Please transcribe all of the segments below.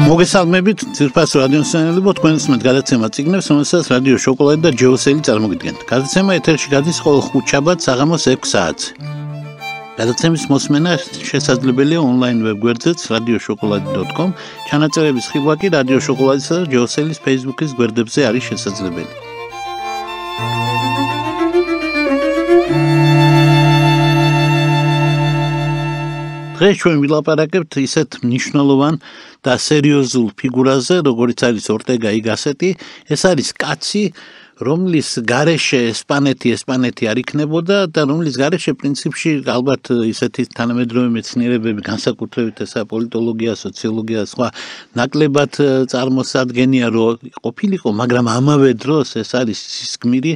მოგესალმებით, ძირფას რადიოსანელებო, თქვენს მე გადაცემა წიგნებს, რომელსაც რადიო შოკოლადი და ჯეოსელი წარმოგიდგენთ. გადაცემა ეთერში გადის ყოველ ხუთშაბათს საღამოს 6 საათზე. გადაცემის მოსმენა შესაძლებელია ონლაინ ვებგვერდზეც radioshokoladi.com, ჩანაწერების ხილვა კი რადიო შოკოლადისა და ჯეოსელის Facebook-ის გვერდებზე არის შესაძლებელი. დღეს ჩვენ ვილაპარაკებთ ისეთ მნიშვნელოვან და სერიოზულ ფიგურაზე, როგორიც არის ორტეგა გასეტი. ეს არის კაცი, რომლის გარეშე ესპანეთი არ იქნებოდა და რომლის გარეშე პრინციპში ალბათ ისეთი თანამედროვე მეცნიერებები, განსაკუთრებით ესა პოლიტოლოგია, სოციოლოგია, სხვა ნაკლებად წარმოსადგენია, რომ ყოფილიყო, მაგრამ ამავე დროს ეს არის ის გმირი,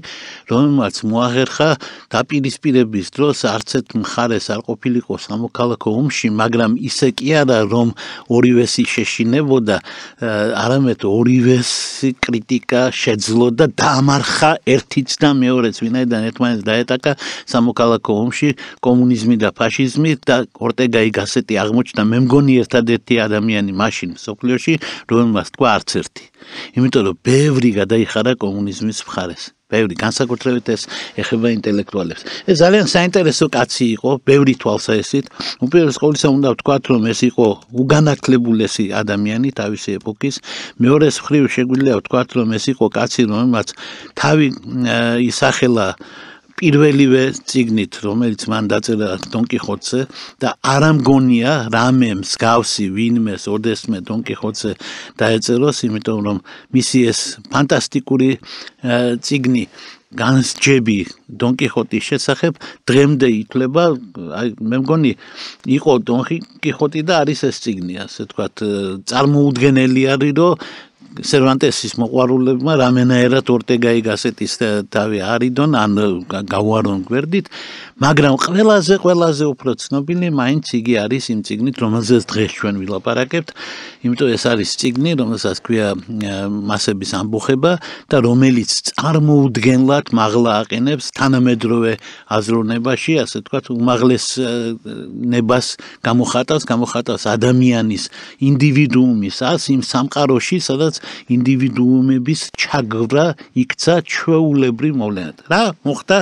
რომელმაც მოახერხა დაპირისპირების დროს არც ერთ მხარეს არ ყოფილიყო სამოქალაქო ომში, მაგრამ ისე კი არა, რომ ორივესი შეშინებოდა, არამედ ორივესი კრიტიკა შეძლო და მარხა ერთიც და მეორეც, ვინაიდან ერთმანეთს დაეტაკა სამოქალაქო ომში კომუნიზმი და ფაშიზმი და ორტეგა გასეტი აღმოჩნდა მე მგონი ერთადერთი ადამიანი მაშინ მსოფლიოში, რომელმაც თქვა არც ერთი. იმიტომ რომ ბევრი გადაიხარა კომუნიზმის მხარეს. ბევრი, განსაკუთრებით ეს ეხება ინტელექტუალებს. ეს ძალიან საინტერესო კაცი იყო, ბევრი თვალსაჩინით. უპირველეს ყოვლისა უნდა ვთქვათ, რომ ეს იყო უგანათლებულესი ადამიანი თავისი ეპოქის. მეორეს მხრივ შეგვიძლია ვთქვათ, რომ ეს იყო კაცი, რომელმაც თავი ისახელა პირველივე წიგნით, რომელიც მან დაწერა დონ კიხოტზე და არ ამგონია რამე მსგავსი ვინმეს ოდესმე დონ კიხოტზე დაეწეროს, იმიტომ რომ მისი ეს ფანტასტიკური წიგნი განსჯები დონ კიხოტის შესახებ დღემდე ითვლება, მე მგონი იყო დონ კიხოტი და არის ეს წიგნი, ასე ვთქვათ, წარმოუდგენელი არის, რომ სერვანტესის მოყვარულებმა რამენაერად ორტეგა გასეტის თავი არიდონ, ან გავუარონ გვერდით, მაგრამ ყველაზე უფრო ცნობილი მაინც იგი არის იმ წიგნით, რომელზეც დღეს ჩვენ ვილაპარაკებთ, იმიტომ ეს არის წიგნი, რომელსაც ქვია მასების ამბოხება და რომელიც წარმოუდგენლად მაღლა აყენებს თანამედროვე აზროვნებაში, ასე ვთქვათ, უმაღლეს ნებას გამოხატავს ადამიანის ინდივიდუუმის ას იმ სამყაროში, სადაც ინდივიდუუმების ჩაგვრა იქცა ჩვეულებრივ მოვლენად. რა მოხდა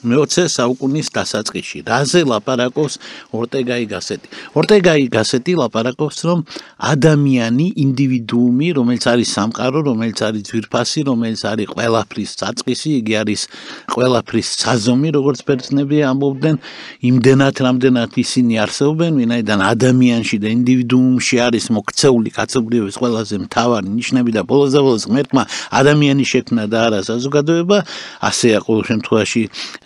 მე-20 საუკუნის დასაწყისში? რაზე ლაპარაკობს ორტეგა გასეტი? ორტეგა გასეტი ლაპარაკობს, რომ ადამიანი, ინდივიდუუმი, რომელიც არის სამყარო, რომელიც არის ძვირფასი, რომელიც არის ყველაფრის საწყისი, იგი არის ყველაფრის საზომი, როგორც ბერძნები ამბობდნენ, იმდენად, რამდენად ისინი არსებობენ, ვინაიდან ადამიანში და ინდივიდუუმში არის მოქცეული კაცობრიობის ყველაზე მთავარი ნიშნები და ბოლოს ღმერთმა ადამიანის შექმნა და არა საზოგადოება, ასეა ყოველ შემთხვევაში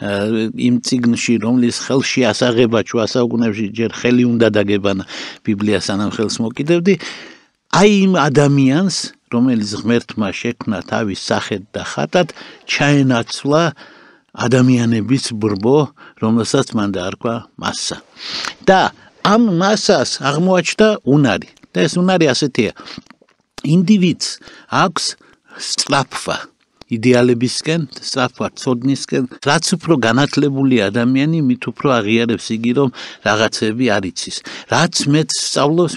იმ წიგნში, რომლის ხელში ასაღება შუა საუკუნეებში ჯერ ხელი უნდა დაგებანა, ბიბლია სანამ ხელს მოკიდებდი, აი იმ ადამიანს, რომელიც ღმერთმა შექმნა თავის სახედ და ხატად, ჩაენაცვლა ადამიანების ბრბო, რომელსაც მან დაარქვა მასა. და ამ მასას აღმოაჩნდა უნარი. და ეს უნარი ასეთია. ინდივიდს აქვს სწრაფვა იდეალებისკენ, სწრაფვა ცოდნისკენ, რაც უფრო განათლებული ადამიანი, მით უფრო აღიარებს იგი, რომ რაღაცები არ იცის. რაც მეც სწავლობს,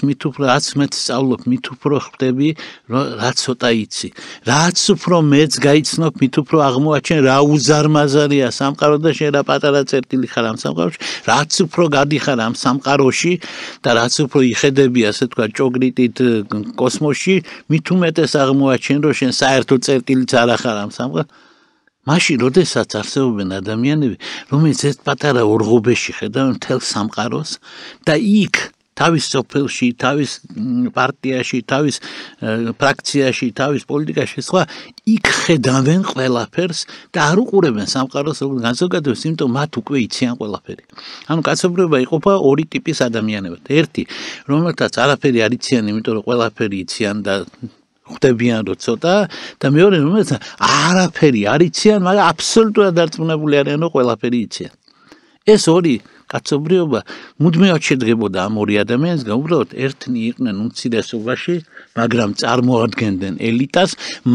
მით უფრო ხვდები, რაც ცოტა იცი. რაც უფრო მეც გაიცნობ, მით უფრო აღმოაჩენ, რა უზარმაზარია სამყარო და შენ რა პატარა წერტილი ხარ ამ სამყაროში, რაც უფრო გადიხარ ამ სამყაროში და რაც უფრო იხედები, ასე თქვა, ჭოგრიტით კოსმოსში, მით უმეტეს აღმოაჩენ, რომ შენ საერთო წერტილიც არ ახარ ამ სამყაროში. მაშინ, როდესაც არსებობენ ადამიანები, რომელიც ეს პატარა ორღობეში ხედავენ მთელ სამყაროს და იქ თავის სოფელში, თავის პარტიაში, თავის ფრაქციაში, თავის პოლიტიკაში, სხვა იქ ხედავენ ყველაფერს და არ უყურებენ სამყაროს როგორც განსაკუთრებას, იმიტომ მათ უკვე იციან ყველაფერი. ანუ კაცობრიობა იყოფა ორი ტიპის ადამიანებად. ერთი, რომელთაც არაფერი არ იციან, იმიტომ რომ ყველაფერი იციან და ხვდებიან რომ ცოტა, და მეორე, რომელსაც არაფერი არ იციან, მაგრამ აბსოლუტურად დარწმუნებული არიან, რომ ყველაფერი იციან. ეს ორი კაცობრიობა მუდმივად შედგებოდა ამ ორი ადამიანისგან, უბრალოდ ერთნი იყვნენ უმცირესობაში, მაგრამ წარმოადგენდნენ ელიტას,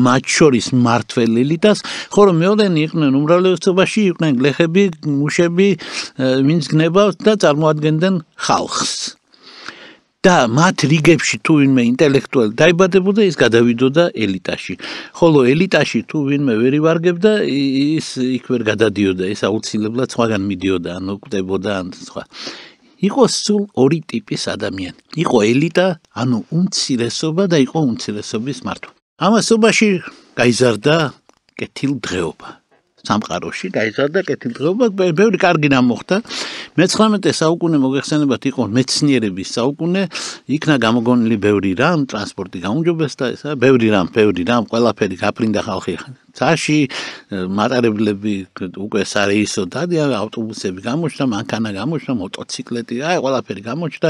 მათ შორის მმართველ ელიტას, ხოლო მეორენი იყვნენ უმრავლესობაში, იყვნენ გლეხები, მუშები, ვინც გნებავს და წარმოადგენდნენ ხალხს. და მათ რიგებში თუ ვინმე ინტელექტუალი დაიბადებოდა, ის გადავიდოდა ელიტაში. ხოლო ელიტაში თუ ვინმე ვერ ივარგებდა, ის იქ ვერ გადადიოდა, ის აუცილებლად სხვაგან მიდიოდა, ანუ კვდებოდა ან სხვა. იყო სულ ორი ტიპის ადამიანი. იყო ელიტა, ანუ უმცირესობა და იყო უმცირესობის მართვა. ამასობაში გაიზარდა კეთილდღეობა. სამყაროში გაიზარდა კეთილდღეობა, ბევრი კარგი რამ მოხდა. მე-19 საუკუნე მოგეხსენებათ იყო მეცნიერების საუკუნე, იქნა გამოგონილი ბევრი რამ, ტრანსპორტი გაუმჯობესდა და ესა ბევრი რამ, ყველაფერი გაფრინდა ხალხი. წაში მატარებლები უკვე სარეისო დადია, ავტობუსები გამოჩნდა, მანქანა გამოჩნდა, მოტოციკლეტი, ყველაფერი გამოჩნდა,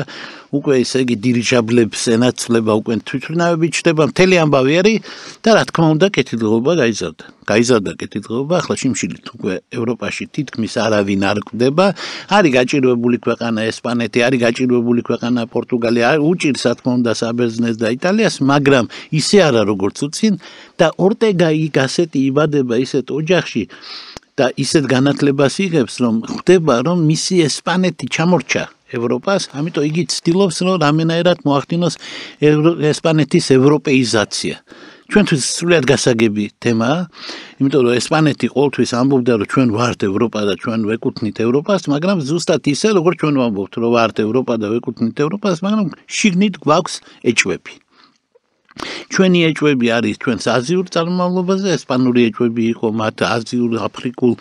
უკვე ესე იგი დირიჟაბლებს ენაცვლება, უკვე თვითმფრინავები ჩდება, მთელი ამბავი არის და რა თქმა უნდა კეთილდღეობა გაიზარდა. გაიზარდა კეთილდღეობა, ახლა შიმშილით უკვე ევროპაში თითქმის არავინ არ კვდება, არის გაჭირვებული ქვეყანა ესპანეთი, არის გაჭირვებული ქვეყანა პორტუგალია, უჭირს რა თქმა უნდა საბერძნეთს და იტალიას, მაგრამ ისე არა როგორც უწინ და ორტეგა გასეტი იბადება ისეთ ოჯახში და ისეთ განათლებას იღებს, რომ ხვდება, რომ მისი ესპანეთი ჩამორჩა ევროპას, ამიტომ იგი ცდილობს, რომ რამენაირად მოახდინოს ესპანეთის ევროპეიზაცია. ჩვენთვის სრულიად გასაგები თემაა, იმიტომ რომ ესპანეთი ყოველთვის ამბობდა, რომ ჩვენ ვართ ევროპა და ჩვენ ვეკუთვნით ევროპას, მაგრამ ზუსტად ისე, როგორც ჩვენ ვამბობთ, რომ ვართ ევროპა და ვეკუთვნით ევროპას, მაგრამ შიგნით გვაქვს ეჭვები. ჩვენი ეჭვები არის ჩვენს აზიურ წარმომავლობაზე, ესპანური ეჭვები იყო მათ აზიურ, აფრიკულ,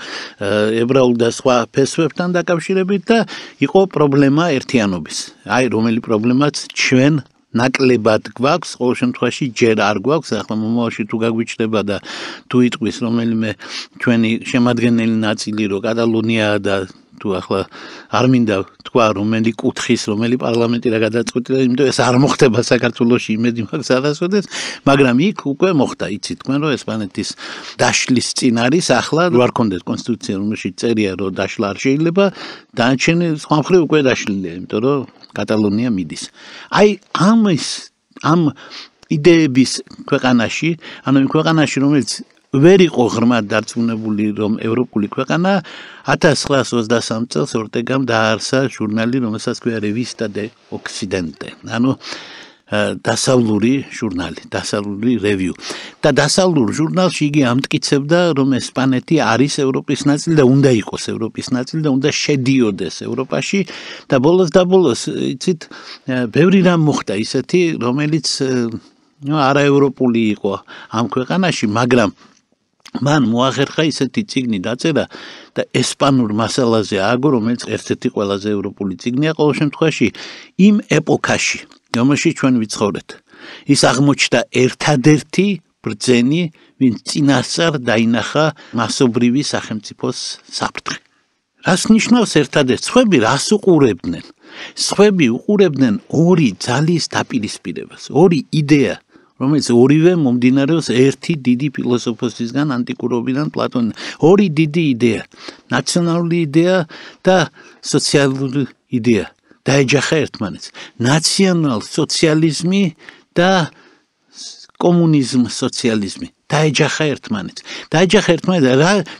ებრაულ და სხვა ფესვებთან დაკავშირებით და იყო პრობლემა ერთიანობის. რომელი პრობლემაც ჩვენ ნაკლებად გვაქვს, ყოველ შემთხვევაში ჯერ არ გვაქვს, ახლა მომავალში თუ გაგვიჩნდება და თუ იტყვის რომელიმე ჩვენი შემადგენელი ნაწილი, რომ კატალონიაა და თუ ახლა არ მინდა თქვა რომელი კუთხის, რომელი პარლამენტი რა გადაწყვეტილა, იმიტომ ეს არ მოხდება საქართველოში, იმედი მაქვს არასოდეს, მაგრამ იქ უკვე მოხდა, იცით თქვენ, რომ ესპანეთის დაშლის წინ არის, ახლა რო არ კონდეთ კონსტიტუცია, რომელშიც წერია, რომ დაშლა არ შეიძლება, დანარჩენი სხვა მხრივ უკვე დაშლილია, იმიტომ რომ კატალონია მიდის. ამ იდეების ქვეყანაში, ანუ იმ ქვეყანაში, რომელიც ვერ იყო ღრმად დარწმუნებული, რომ ევროპული ქვეყანა 1923 წელს ორტეგამ დაარსა ჟურნალი, რომელსაც ქვია რევისტა დე ოქსიდენტე. ანუ დასავლური ჟურნალი, დასავლური რევიუ. და დასავლურ ჟურნალში იგი ამტკიცებდა, რომ ესპანეთი არის ევროპის ნაწილი და უნდა იყოს ევროპის ნაწილი და უნდა შედიოდეს ევროპაში და ბოლოს, იცით, ბევრი რამ მოხდა ისეთი, რომელიც არაევროპული იყო ამ ქვეყანაში, მაგრამ მან მოახერხა ისეთი წიგნი დაწერა და ესპანურ მასალაზე ააგო, რომელიც ერთ-ერთი ყველაზე ევროპული წიგნია ყოველ შემთხვევაში იმ ეპოქაში, რომელშიც ჩვენ ვიცხოვრეთ. ის აღმოჩნდა ერთადერთი ბრძენი, ვინც წინასწარ დაინახა მასობრივი სახელმწიფოს საფრთხე. რას ნიშნავს ერთადერთი? სხვები რას უყურებდნენ? სხვები უყურებდნენ ორი ძალის დაპირისპირებას, ორი იდეა, რომელიც ორივე მომდინარეობს ერთი დიდი ფილოსოფოსისგან, ანტიკურობიდან, პლატონიდან. ორი დიდი იდეა, ნაციონალური იდეა და სოციალური იდეა. დაეჯახა ერთმანეთს. ნაციონალ სოციალიზმი და კომუნიზმ სოციალიზმი. დაეჯახა ერთმანეთს.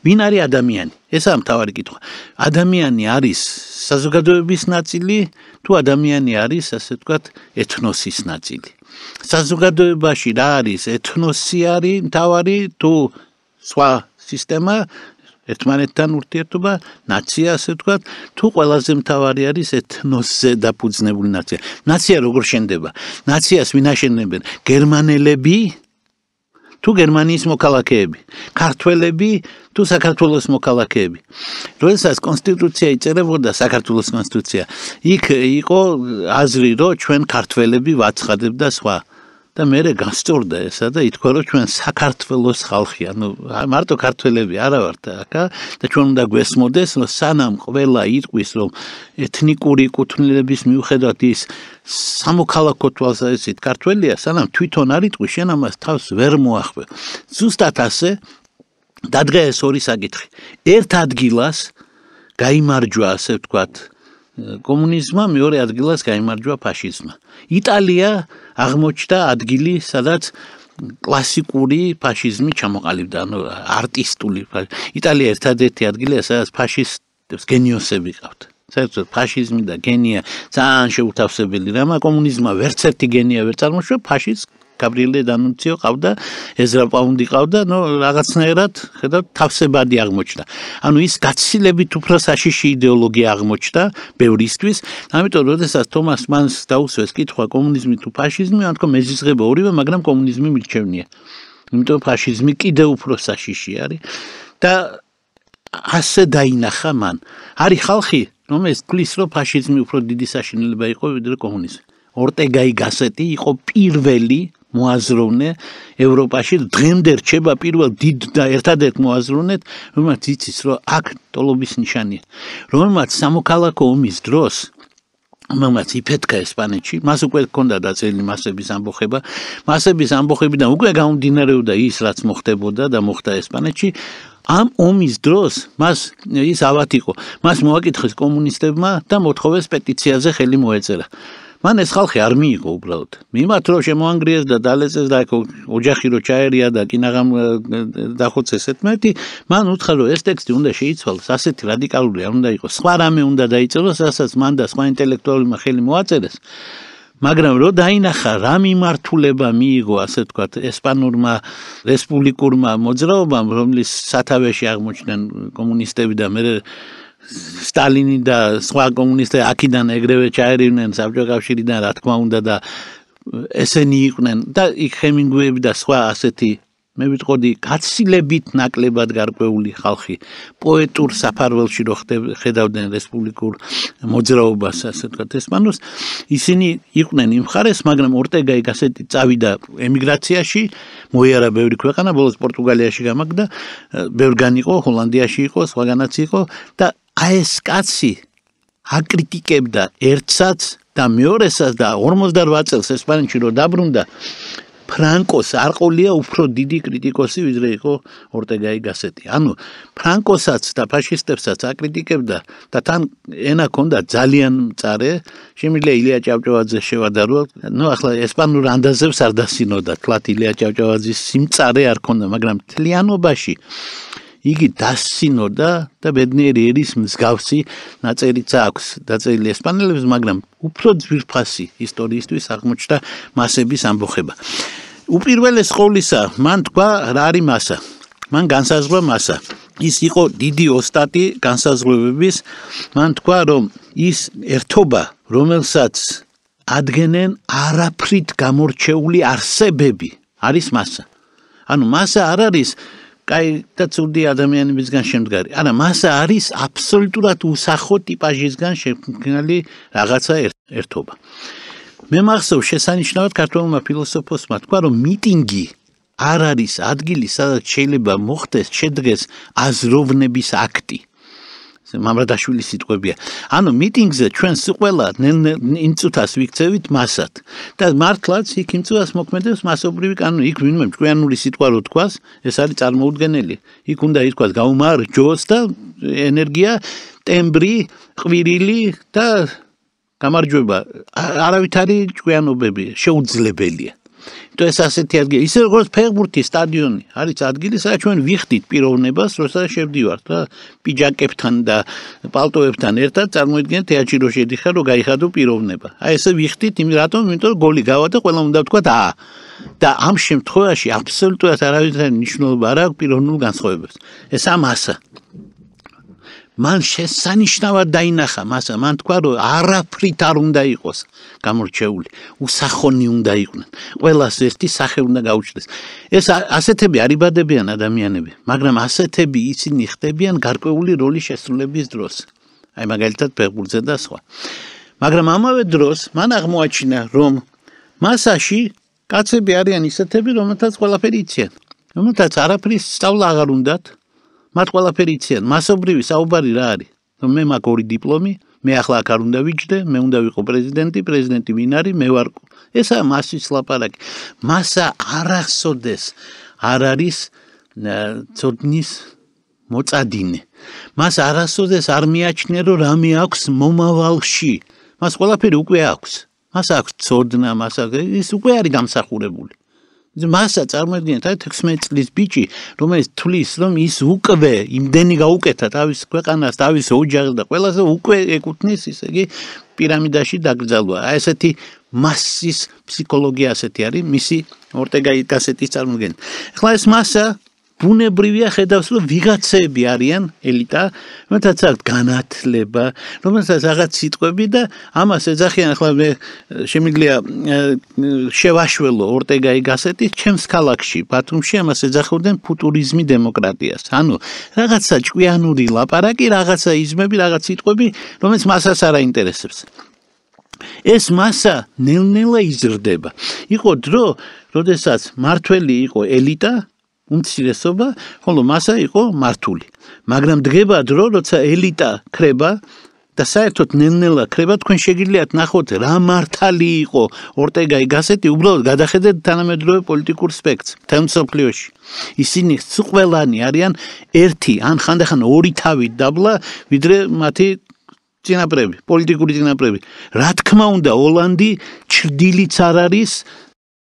ვინ არის ადამიანი? ესაა მთავარი კითხვა. ადამიანი არის საზოგადოების ნაწილი, თუ ადამიანი არის, ასე ვთქვათ, ეთნოსის ნაწილი. საზოგადოებაში რა არის? ეთნოსი არის მთავარი, თუ სხვა სისტემა, ერთმანეთთან ურთიერთობა, ნაცია, ასე ვთქვათ, თუ ყველაზე მთავარი არის ეთნოსზე დაფუძნებული ნაცია. ნაცია როგორ შენდება? ნაციას ვინ აშენებენ? გერმანელები, თუ გერმანიის მოქალაქეები, ქართველები, თუ საქართველოს მოქალაქეები. როდესაც კონსტიტუცია იწერებოდა, საქართველოს კონსტიტუცია, იქ იყო აზრი, რომ ჩვენ ქართველები ვაცხადებ და სხვა. და მერე გასწორდა ესა და ითქვა, რომ ჩვენ საქართველოს ხალხი, ანუ მარტო ქართველები არა ვართ აქა და ჩვენ უნდა გვესმოდეს, რომ სანამ ყველა იტყვის, რომ ეთნიკური კუთვნილების მიუხედავად ის სამოქალაქო თვალსაზრისით ქართველია, სანამ თვითონ არ იტყვის, შენ ამას თავს ვერ მოახვევ. ზუსტად ასე დადგეს ორი საკითხი. ერთ ადგილას გაიმარჯვა, ასე ვთქვათ, კომუნიზმმა, მეორე ადგილას გაიმარჯვა ფაშიზმმა. იტალია აღმოჩნდა ადგილი, სადაც კლასიკური ფაშიზმი ჩამოყალიბდა, ანუ არტისტული. იტალია ერთადერთი ადგილია, სადაც ფაშისტებს გენიოსები ყავთ. საერთოდ ფაშიზმი და გენია ძალიან შეუთავსებელი რამაა, კომუნიზმმა ვერც ერთი გენია ვერ წარმოშვა, ფაშიზმს გაბრიელე დანუნციო ყავდა, ეზრა პაუნდი ყავდა, რაღაცნაირად ხედავთ თავსებადი აღმოჩნდა. ანუ ის გაცილებით უფრო საშიში იდეოლოგია აღმოჩნდა ბევრისთვის, ამიტომ როდესაც თომას მანს დაუსვეს კითხვა კომუნიზმი თუ ფაშიზმი, ან თქო მეზიზღება ორივე, მაგრამ კომუნიზმი მირჩევნია. იმიტომ ფაშიზმი კიდევ უფრო საშიში არის და ასე დაინახა მან. არის ხალხი, რომელიც თვლის, რომ ფაშიზმი უფრო დიდი საშინელება იყო ვიდრე კომუნიზმი. ორტეგაი გასეტი იყო პირველი მოაზროვნე ევროპაში, დღემდე რჩება პირველ დიდ და ერთადერთ მოაზროვნედ, რომელმაც იცის, რომ აქ ტოლობის ნიშანია. რომელმაც სამოქალაქო ომის დროს, რომელმაც იფეთქა ესპანეთში, მას უკვე ჰქონდა დაწერილი მასების ამბოხება, მასების ამბოხებიდან უკვე გამომდინარეობდა ის, რაც მოხდებოდა და მოხდა ესპანეთში. ამ ომის დროს მას ის ავად იყო, მას მოაკითხეს კომუნისტებმა და მოთხოვეს პეტიციაზე ხელი მოეწერა. მან ეს ხალხი არ მიიღო უბრალოდ. მიმართ რომ შემოანგრიეს და დალეწეს და ოჯახი რო ჩაერია და კინაღამ დახოცეს ერთმანეთი, მან უთხრა რომ ეს ტექსტი უნდა შეიცვალოს, ასეთი რადიკალური არ უნდა იყოს. სხვა რამე უნდა დაიწეროს, რასაც მან და სხვა ინტელექტუალებმა ხელი მოაწერეს. მაგრამ რო დაინახა რა მიმართულება მიიღო, ასე ვთქვათ, ესპანურმა რესპუბლიკურმა მოძრაობამ, რომლის სათავეში აღმოჩნდნენ კომუნისტები და მე სტალინი და სხვა კომუნისტები აქედან ეგრევე ჩაერივნენ საბჭოთა კავშირიდან, რა თქმა უნდა და ესენი იყვნენ და იქ ჰემინგუეები და სხვა ასეთი მე ვიტყოდი გაცილებით ნაკლებად გარკვეული ხალხი პოეტურ საფარველში რო ხედავდნენ რესპუბლიკურ მოძრაობას, ასე ვთქვათ, ესპანურს, ისინი იყვნენ იმ მხარეს, მაგრამ ორტეგაი გასეტი წავიდა ემიგრაციაში, მოიარა ბევრი ქვეყანა, ბოლოს პორტუგალიაში გამაგდა, ბევრგან იყო, ჰოლანდიაში იყო, სხვაგანაც იყო და ეს კაცი აკრიტიკებდა ერთსაც და მეორესაც და 58 წელს ესპანეთში რო დაბრუნდა, ფრანკოს არ ყოლია უფრო დიდი კრიტიკოსი ვიდრე იყო ორტეგაი გასეტი. ანუ ფრანკოსაც და ფაშისტებსაც აკრიტიკებდა და თან ენა ქონდა ძალიან მწარე, შემიძლია ილია ჭავჭავაძეს შევადარო, ახლა ესპანურ ანდაზებს არ დასინოდა, თლათ ილია ჭავჭავაძის სიმწარე არ ქონდა, მაგრამ თლიანობაში იგი დასინოდა და ბედნიერი ერის მსგავსი ნაწერიც აქვს დაწერილი ესპანელებს, მაგრამ უფრო ძვირფასი ისტორიისთვის აღმოჩნდა მასების ამბოხება. უპირველეს ყოვლისა, მან თქვა რა არის მასა. მან განსაზღვრა მასა. ის იყო დიდი ოსტატი განსაზღვრებების, მან თქვა, რომ ის ერთობა, რომელსაც ადგენენ არაფრით გამორჩეული არსებები, არის მასა. ანუ მასა არ არის კაი და ცუდი ადამიანებისგან შემდგარი. არა, მასა არის აბსოლუტურად უსახო ტიპაჟისგან შემდგარი რაღაცა ერთობა. მე მახსოვს შესანიშნავად ქართველმა ფილოსოფოსმა თქვა, რომ მიტინგი არ არის ადგილი, სადაც შეიძლება მოხდეს, შედგეს აზროვნების აქტი. მამრადაშვილის სიტყვებია. ანუ მიტინგზე ჩვენ ყველა ინწუთას ვიქცევით მასად და მართლაც იქ იმწუთას მოქმედებს მასობრივი კანონი. იქ ვინმე ჭკვიანური სიტყვა რო თქვას, ეს არის წარმოუდგენელი. იქ უნდა ითქვას გაუმარჯოს და ენერგია, ტემბრი, ყვირილი და გამარჯვება. არავითარი ჭკვიანობები შეუძლებელია. ეს ასეთი ადგილი, ისე როგორც ფეხბურთი სტადიონი არის ადგილი, სადაც ჩვენ ვიხდით პიროვნებას, როცა შევდივართ და პიჯაკებთან და პალტოებთან ერთად წარმოგიდგენთ თეატრში რო შედიხარ, რომ გაიხადო პიროვნება. აი ესე ვიხდით, რატომ? იმიტომ რომ გოლი გავადა, ყველა უნდა ვთქვა და ამ შემთხვევაში აბსოლუტურად არავითარი მნიშვნელობა არ აქვს პიროვნულ განსხვავებებს. ეს ამასა. მან შესანიშნავად დაინახა მასა, მან თქვა, რომ არაფრით არ უნდა იყოს გამორჩეული, უსახონი უნდა იყვნენ. ყველას ერთი სახე უნდა გაუჩნდეს. ეს ასეთები არ იბადებიან ადამიანები, მაგრამ ასეთები ისინი ხდებიან გარკვეული როლის შესრულების დროს. აი მაგალითად ფეხბურთზე და სხვა. მაგრამ ამავე დროს მან აღმოაჩინა, რომ მასაში კაცები არიან ისეთები, რომელთაც ყველაფერი იციან, რომელთაც არაფრის სწავლა აღარ უნდათ. მათ ყველაფერი იციან, მასობრივი საუბარი რა არის? რომ მე მაქვს 2 დიპლომი, მე ახლა აქ არ უნდა ვიჯდე, მე უნდა ვიყო პრეზიდენტი ვინ არის, მე ვარ. ესაა მასის ლაპარაკი. მასა არასოდეს არ არის ცოდნის მოწადინე. მას არასოდეს არ მიაჩნია, რომ რამე აქვს მომავალში. მას ყველაფერი უკვე აქვს. მას აქვს ცოდნა, ის უკვე არის გამსახურებული. მასა წარმოგიდგენთ, 16 წლის ბიჭი, რომელიც თulis, რომ ის უკვე იმდენი გაუკეთა თავის ქვეყანას, თავის ოჯახს და ყველაზე უკვე ეკუთვნის, ისე იგი პირამიდაში დაკრძალვა. ესეთი მასის ფსიქოლოგია ასეთი არის, მისი ორტეგა გასეტის წარმოგიდგენთ. ახლა ეს მასა ბუნებრივია ხედავს, რომ ვიღაცები არიან ელიტა, რომელთაც აქვს განათლება, რომელთაც რაღაც სიტყვები და ამას ეძახიან, ახლა მე შემიძლია შევაშველო ორტეგა გასეტის ჩემს ქალაქში, ბათუმში ამას ეძახოდნენ ფუტურიზმი დემოკრატიას. ანუ რაღაცა ჭკვიანური ლაპარაკი, რაღაცა იზმები, რაღაც სიტყვები, რომელიც მასას არ აინტერესებს. ეს მასა ნელ-ნელა იზრდება. იყო დრო, როდესაც მართველი იყო ელიტა, უმცირესობა, ხოლო მასა იყო მართული. მაგრამ დგება დრო, როცა ელიტა ქრება და საერთოდ ნელ-ნელა ქრება, თქვენ შეგიძლიათ ნახოთ რა მართალი იყო ორტეგა გასეტი, უბრალოდ გადახედეთ თანამედროვე პოლიტიკურ სპექტრს მთელ მსოფლიოში. ისინი ყველანი არიან ერთი, ან ხანდახან ორი თავით დაბლა, ვიდრე მათი წინაპრები, პოლიტიკური წინაპრები. რა თქმა უნდა, ოლანდი ჩრდილიც არ არის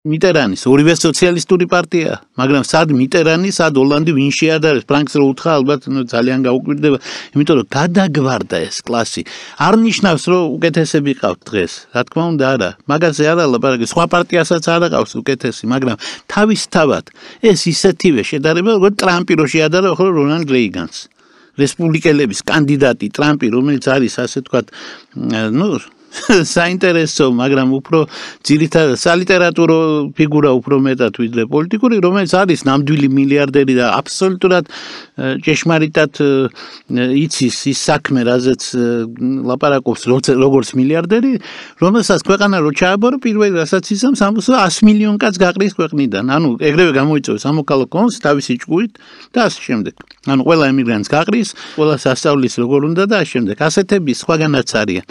მიტერანის, ორივე სოციალისტური პარტია, მაგრამ სად მიტერანი, სად ოლანდი, ვინ შეადარეს, ფრანკს რო უთხრა, ალბათ ძალიან გაუკვირდება, იმიტომ რომ გადაგვარდა ეს კლასი. არ ნიშნავს, რომ უკეთესები ყავთ დღეს, რა თქმა უნდა არა, მაგაზე არა ლაპარაკი, სხვა პარტიასაც არ ყავს უკეთესი, მაგრამ თავისთავად ეს ისეთივე შედარება, როგორც ტრამპი რო შეადარა ხოლმე რონალდ რეიგანს. რესპუბლიკელების კანდიდატი ტრამპი, რომელიც არის ასე თქვათ, საინტერესო, მაგრამ უფრო ძირითადად სალიტერატურო ფიგურა უფრო მეტად ვიდრე პოლიტიკური, რომელიც არის ნამდვილი მილიარდერი და აბსოლუტურად ჭეშმარიტად იცის ის საქმე, რაზეც ლაპარაკობს როგორც მილიარდერი, რომელსაც ქვეყანა რო ჩააბარო, პირველი რასაც იზამს, ამას 100 მილიონ კაცს გაყრის ქვეყნიდან. ანუ ეგრევე გამოიწვევს სამოქალაქო ომს თავისი ჭკუით და ასე შემდეგ. ანუ ყველა ემიგრანტს გაყრის, ყველას ასწავლის როგორ უნდა და ასე შემდეგ. ასეთები სხვაგანაც არიან.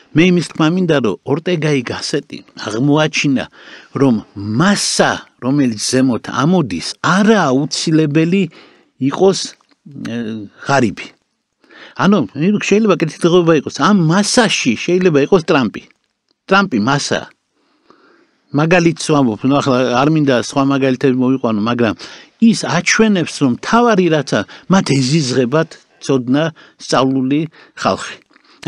მე იმის თქმა მინდა, რომ ორტეგა გასეტი აღმოაჩინა, რომ მასა, რომელიც ზემოთ ამოდის, არა აუცილებელი იყოს ღარიბი. ანუ შეიძლება კეთილდღეობა იყოს, ამ მასაში შეიძლება იყოს ტრამპი. ტრამპი მასა. მაგალითს ვამბობ, ახლა არ მინდა სხვა მაგალითები მოვიყვანო, მაგრამ ის აჩვენებს, რომ თავარი რაცა მათ ეზიზღებათ ცოდნა სწავლული ხალხი.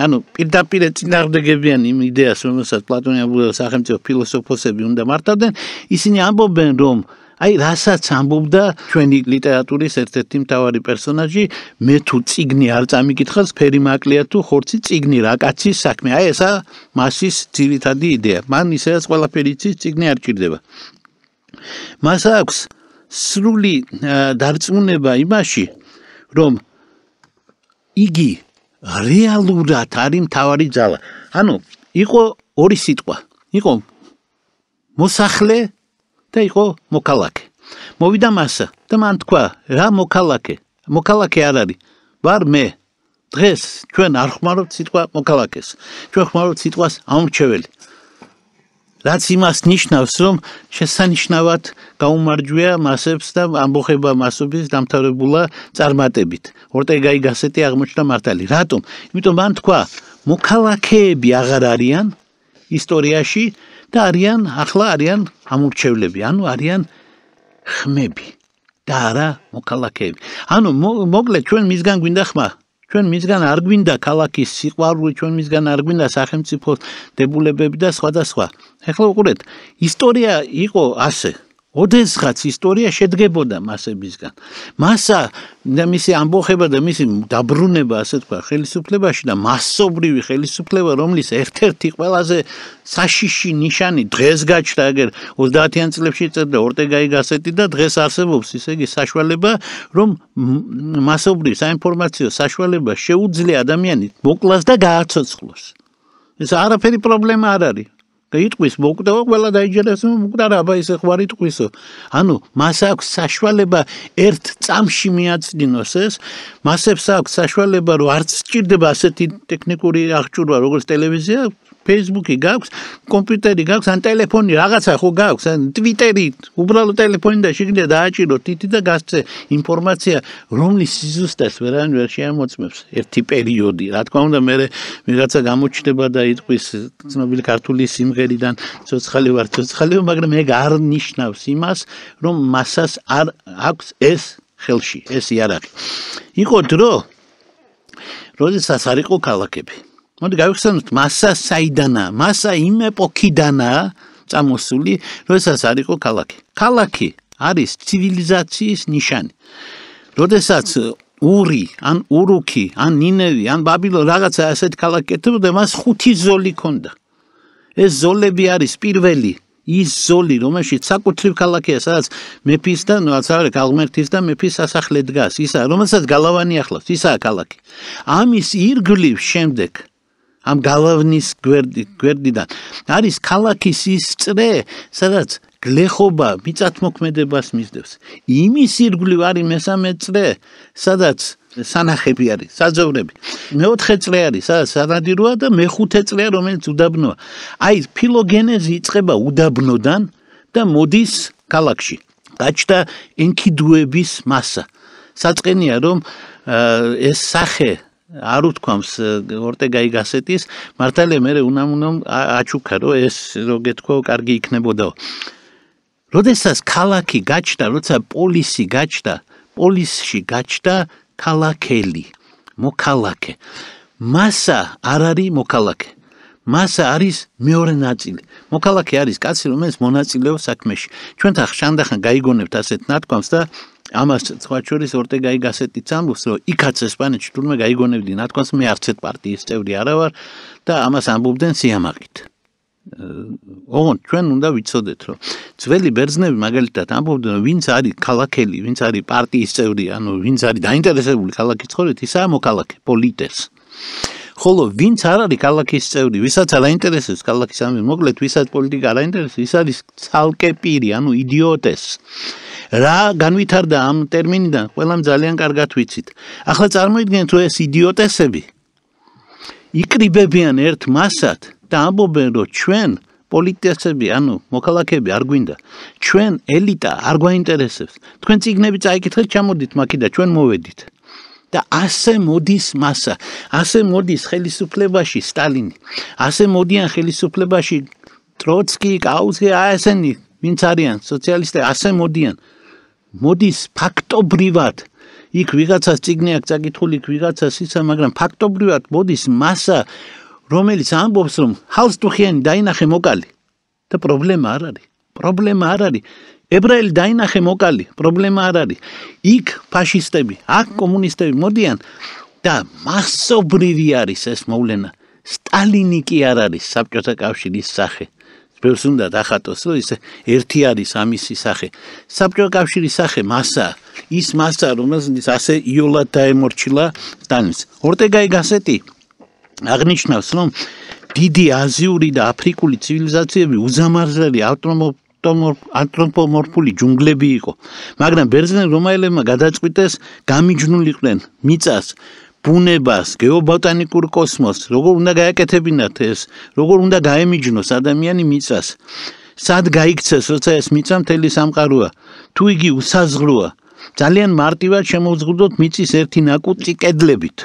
ანუ პირდაპირ წინააღმდეგებიან იმ იდეას, რომელსაც პლატონი ამბობდა, სახელმწიფო ფილოსოფოსები უნდა მართავდნენ, ისინი ამბობენ, რომ აი რასაც ამბობდა ჩვენი ლიტერატურის ერთ-ერთი მთავარი პერსონაჟი, მე თუ წიგნი არ წამიკითხავს, ფერი მაკლია თუ ხორცი წიგნი რა კაცის საქმე. აი ესა მასის ძირითადი იდეა. მან ისედაც ყველაფერი იცის, წიგნი არ ჭირდება. მას აქვს სრული დარწმუნება იმაში, რომ იგი რეალურად არის მთავარი ძალა. ანუ იყო ორი სიტყვა. იყო მოსახლე და იყო მოქალაქე. მოვიდა მასა და მან თქვა, რა მოქალაქე? მოქალაქე არ არის. ვარ მე. დღეს ჩვენ არ ხმარობთ სიტყვა მოქალაქეს. ჩვენ ხმარობთ სიტყვას ამორჩეველი. რაც იმას ნიშნავს, რომ შესანიშნავად გაუმარჯვია მასებს და ამბოხება მასობის დამთავრებულა წარმატებით. ორტეგა გასეტი აღმოჩნდა მართალი. რატომ? იმიტომ მან თქვა, მოქალაქეები აღარ არიან ისტორიაში და ახლა არიან ამორჩევლები, ანუ არიან ხმები და არა მოქალაქეები. ანუ მოკლედ ჩვენ მისგან გვინდა ხმა. ჩვენ მისგან არ გვინდა ქალაქის სიყვარული, ჩვენ მისგან არ გვინდა სახელმწიფოს დებულებები და სხვა და სხვა. ეხლა უყურეთ, ისტორია იყო ასე. ოდესღაც ისტორია შედგებოდა მასებისგან. მასა და მისი ამბოხება და მისი დაბრუნება, ასე თქვა, ხელისუფლებაში და მასობრივი ხელისუფლება, რომლის ერთ-ერთი ყველაზე საშიში ნიშანი დღეს გაჩნდა, აგერ 30-იან წლებში წერდა ორტეგა გასეტი და დღეს არსებობს, ისე იგი საშუალება, რომ მასობრივ საინფორმაციო საშუალება შეუძლია ადამიანის მოკლას და გააცოცხლოს. ეს არაფერი პრობლემა არ არის. იტყვის მოკვდაო, ყველა დაიჯერეს, მოკვდა რა, აბა ისე ხوار იტყვისო. ანუ მას აქვს საშუალება ერთ წამში მიაწდინოს ეს, მასებს აქვს საშუალება, რომ არც სჭირდება ასეთი ტექნიკური აღჭურვა, როგორც ტელევიზია, Facebook-ი გაქვს, კომპიუტერი გაქვს, ან ტელეფონი რაღაცა ხო გაქვს, ან Twitter-ი, უბრალოდ ტელეფონი და შეგიძლია დააჭირო თითი და გასცე ინფორმაცია, რომლის სიზუსტეს ვერავინ ვერ შეამოწმებს ერთი პერიოდი. Რა თქმა უნდა, მე ვიღაცა გამოჩნდება და იტყვის ცნობილი ქართული სიმღერიდან ცოცხალი ვარ, მაგრამ ეგ არ ნიშნავს იმას, რომ მასას არ აქვს ეს ხელში, ეს იარაღი. იყო დრო, როდესაც არ იყო ქალაქები. მოდი გავიხსენოთ, მასა საიდანაა, მასა იმ ეპოქიდანაა წამოსული, როდესაც არ იყო ქალაქი. ქალაქი არის ცივილიზაციის ნიშანი. როდესაც ური, ან ურუქი, ან ნინევი, ან ბაბილონი რაღაცა ასეთ ქალაქი კეთებოდა, მას 5 ზოლი ჰქონდა. ეს ზოლები არის პირველი ის ზოლი, რომელშიც საკუთრივ ქალაქია, სადაც მეფის და ღმერთის და მეფის სასახლე დგას, ისა, რომელსაც გალავანი ახლავს, ისაა ქალაქი. ამის ირგვლივ შემდეგ, ამ გალავნის გვერდიდან არის ქალაქის ის წრე, სადაც გლეხობა მიწათმოქმედებას მისდევს. იმის ირგვლივ არის მესამე წრე, სადაც სანახები არის, საძოვრები. მეოთხე წრე არის, სადაც სანადიროა და მეხუთე წრეა, რომელიც უდაბნოა. აი, ფილოგენეზი იწყება უდაბნოდან და მოდის ქალაქში. გაჩნდა ენქიდუების მასა. საწყენია, რომ ეს სახე არ უთქვამს ორტეგაი გასეტის, მართალია მე უნდა აჩუქა, რომ ეს რო გეთქვა, კარგი იქნებოდაო. როდესაც ქალაქი გაჩნდა, როცა პოლისი გაჩნდა, პოლისში გაჩნდა ქალაქელი, მოქალაქე. მასა არ არის მოქალაქე. მასა არის მეორე ნაწილი. მოქალაქე არის კაცი, რომელიც მონაწილეობს საქმეში. ჩვენ ხანდახან გაიგონებთ ასეთ ნათქვამს და ამას სხვა შორის ორტეგაი გასეტიც ამბობს, რომ იქაც ესპანეთში თურმე გაიგონებდი ნათქვამს, მე არც ერთ პარტიის წევრი არა ვარ და ამას ამბობდნენ სიამაყით. ოღონდ ჩვენ უნდა ვიცოდეთ, რომ ძველი ბერძნები მაგალითად ამბობდნენ, რომ ვინც არის ქალაქელი, ვინც არის პარტიის წევრი, ანუ ვინც არის დაინტერესებული ქალაქის ცხოვრებით, ისაა მოქალაქე, პოლიტეს. ხოლო ვინც არ არის ქალაქის წევრი, ვისაც არ აინტერესებს ქალაქის ამბები, მოკლედ ვისაც პოლიტიკა არ აინტერესებს, ის არის ცალკე პირი, ანუ იდიოტეს. რა განვითარდა ამ ტერმინიდან, ყველამ ძალიან კარგად ვიცით. ახლა წარმოიდგინეთ, რომ ეს იდიოტესები იკრიბებიან ერთ მასად და ამბობენ, რომ ჩვენ პოლიტიკოსები, ანუ მოქალაქეები არ გვინდა, ჩვენ ელიტა არ გვაინტერესებს. თქვენ წიგნები წაიკითხეთ, ჩამოდით მაქი და ჩვენ მოვედით. და ასე მოდის მასა, ასე მოდის ხელისუფლებაში სტალინი, ასე მოდიან ხელისუფლებაში ტროცკი, კაუსკი, ესენი, ვინც არიან სოციალისტები, ასე მოდიან. მოდის ფაქტობრივად, იქ ვიღაცას წიგნი აქვს წაკითხული, იქ ვიღაცას ისა, მაგრამ ფაქტობრივად მოდის მასა, რომელიც ამბობს, რომ ჰალსტუხიანი დაინახე მოკალი და პრობლემა არ არის. პრობლემა არ არის. ებრაელი დაინახე მოკალი, პრობლემა არ არის. იქ ფაშისტები, აქ კომუნისტები მოდიან და მასობრივი არის ეს მოვლენა. სტალინი კი არ არის საბჭოთა კავშირის სახე. ბევრს უნდა დახატოს, რომ ისე ერთი არის ამისი სახე. საბჭოთა კავშირის სახე მასა, ის მასა, რომელსაც ასე იოლად დაემორჩილა სტალინს. ორტეგაი გასეტი აღნიშნავს, რომ დიდი აზიური და აფრიკული ცივილიზაციები უზამაზრელი ანთროპომორფული ჯუნგლები იყო, მაგრამ ბერძენ რომაელებმა გადაწყვიტეს გამიჯნულიყვნენ მიწას, ბუნებას, გეობოტანიკურ კოსმოსს, როგორ უნდა გააკეთებინათ ეს, როგორ უნდა გაემიჯნოს ადამიანი მიწას, სად გაიქცეს, როცა ეს მიწა მთელი სამყაროა, თუ იგი უსაზღვროა, ძალიან მარტივად შემოვზღუდოთ მიწის ერთი ნაკუწი კედლებით,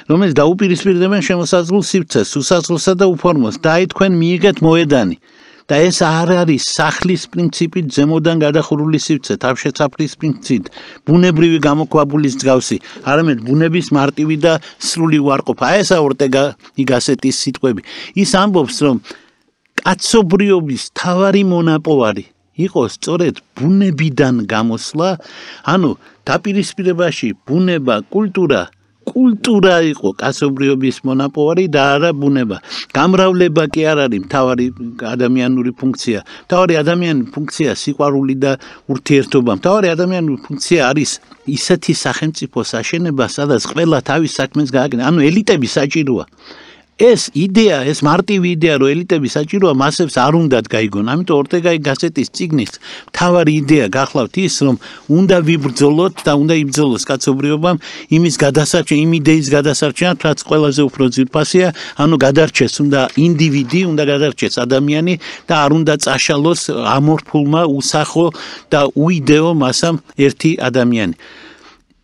რომელიც დაუპირისპირდებენ შემოსაზღვრულ სივრცეს, უსაზღვროსა და უფორმოს, და აი თქვენ მიიღეთ მოედანი. და ეს არ არის სახლის პრინციპით ზემოდან გადახურული სივრცე, თავშეცაფრის პრინციპით, ბუნებრივი გამოქვაბულის მსგავსი, არამედ ბუნების მარტივი და სრული უარყოფა. ესა ორტეგაი გასეტის სიტყვები. ის ამბობს, რომ კაცობრიობის თავარი მონაპოვარი იყო სწორედ ბუნებიდან გამოსვლა, ანუ დაპირისპირებაში ბუნება, კულტურა იყო კაცობრიობის მონაპოვარი და არა ბუნება. გამრავლება კი არ არის მთავარი ადამიანური ფუნქცია. მთავარი ადამიანური ფუნქცია სიყვარული და ურთიერთობა. მთავარი ადამიანური ფუნქცია არის ისეთი სახელმწიფოს აშენება, სადაც ყველა თავის საქმეს გააკეთა. ანუ ელიტები საჭიროა. ეს იდეა, ეს მარტივი იდეა, რომ ელიტები საჭიროა მასებს არ უნდათ გაიგონ. ამიტომ ორტეგაი გასეტის წიგნის მთავარი იდეა გახლავთ ის, რომ უნდა ვიბრძოლოთ და უნდა იბრძოლოს კაცობრიობამ იმის გადასარჩენ, იმ იდეის გადასარჩენად, რაც ყველაზე უფრო ძვირფასია, ანუ გადარჩეს უნდა ინდივიდი, უნდა გადარჩეს ადამიანი და არ უნდა წაშალოს ამორფულმა, უსახო და უიდეო მასამ ერთი ადამიანი.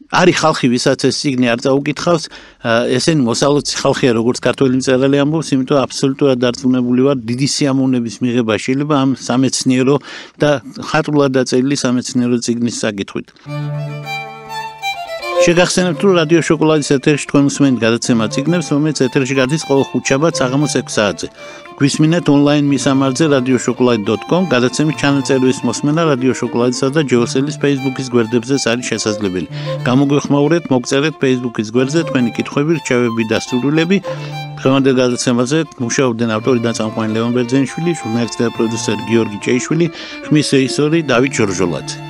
არის ხალხი, ვისაც ეს წიგნი არ წაუკითხავს, ესენი მოსალოცი ხალხია, როგორც ქართველი მწერალი ამბობს, იმიტომ აბსოლუტურად დარწმუნებული ვარ, დიდი სიამოვნების მიღება შეიძლება ამ სამეცნიერო და მხატვრულად დაწერილი სამეცნიერო წიგნის საკითხვით. შეგახსენებთ, რომ რადიო შოკოლადის ეთერში თქვენ უსმენთ გადაცემა წიგნებს, რომელიც ეთერში გადის ყოველ ხუთშაბათს საღამოს 6 საათზე. გვისმინეთ ონლაინ მისამართზე radioshokoladi.com, გადაცემის ჩანაწერის მოსმენა რადიო შოკოლადისა და ჯეოსელის Facebook-ის გვერდებზეც არის შესაძლებელი. გამოგვეხმაურეთ, მოგწერეთ Facebook-ის გვერდზე თქვენი კითხვები, რჩევები და სურვილები. დღევანდელ გადაცემაზე მუშაობდნენ ავტორი და წამყვანი ლევან ბერძენიშვილი, ჟურნალისტი და პროდიუსერი გიორგი ჭეიშვილი, ხმის რეჟისორი დავით ჟორჟოლაძე.